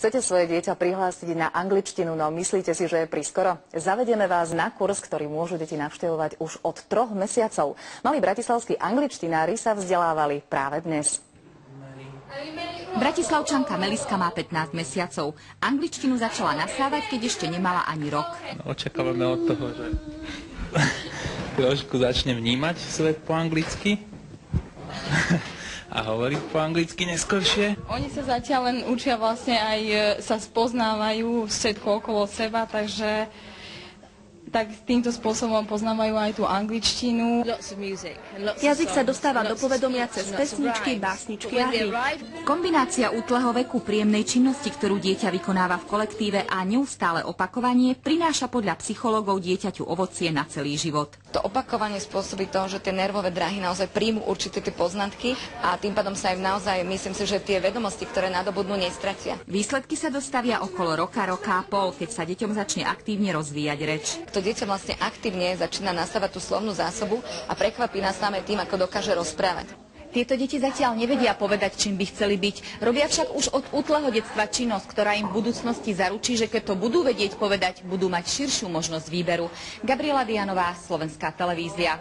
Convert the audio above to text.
Chcete svoje dieťa prihlásiť na angličtinu, no myslíte si, že je priskoro? Zavedieme vás na kurz, ktorý môžu deti navštevovať už od 3 mesiacov. Malí bratislavskí angličtinári sa vzdelávali práve dnes. Bratislavčanka Meliska má 15 mesiacov. Angličtinu začala nasávať, keď ešte nemala ani rok. Očakávame od toho, že trošku začne vnímať svet po anglicky a hovoriť po anglicky neskôršie. Oni sa zatiaľ len učia, vlastne aj sa spoznávajú všetko okolo seba, takže tak týmto spôsobom poznávajú aj tú angličtinu. Jazyk sa dostáva do povedomia cez pesničky, básničky a hry. Kombinácia útleho veku, príjemnej činnosti, ktorú dieťa vykonáva v kolektíve a neustále opakovanie prináša podľa psychológov dieťaťu ovocie na celý život. To opakovanie spôsobí to, že tie nervové dráhy naozaj príjmu určité tie poznatky a tým pádom sa im naozaj, myslím si, že tie vedomosti, ktoré nadobudnú, nestratia. Výsledky sa dostavia okolo roka a pol, keď sa deťom začne aktívne rozvíjať reč. To dieťa vlastne aktívne začína nastavať tú slovnú zásobu a prekvapí nás najmä tým, ako dokáže rozprávať. Tieto deti zatiaľ nevedia povedať, čím by chceli byť. Robia však už od útleho detstva činnosť, ktorá im v budúcnosti zaručí, že keď to budú vedieť povedať, budú mať širšiu možnosť výberu. Gabriela Dianová, Slovenská televízia.